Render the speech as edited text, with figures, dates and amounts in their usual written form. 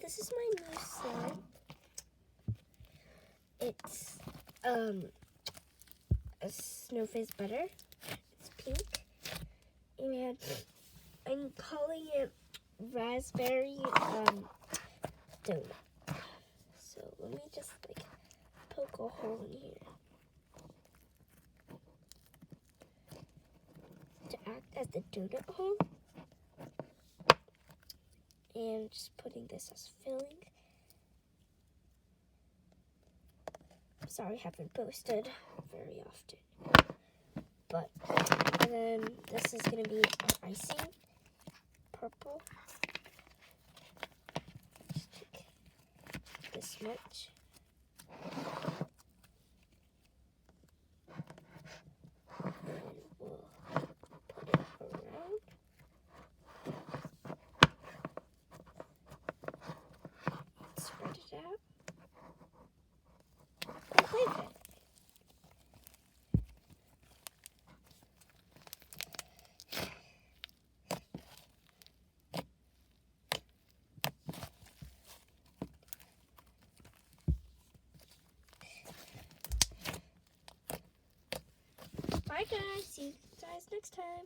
This is my new slime. It's a Snowfizz butter. It's pink, and I'm calling it raspberry donut. So let me just poke a hole in here to act as the donut hole, and just putting this as filling. Sorry, I haven't posted very often. But, and then this is going to be icing, purple. Just take this much. And we'll put it around. Spread it out. And play with it. Bye guys, see you guys next time.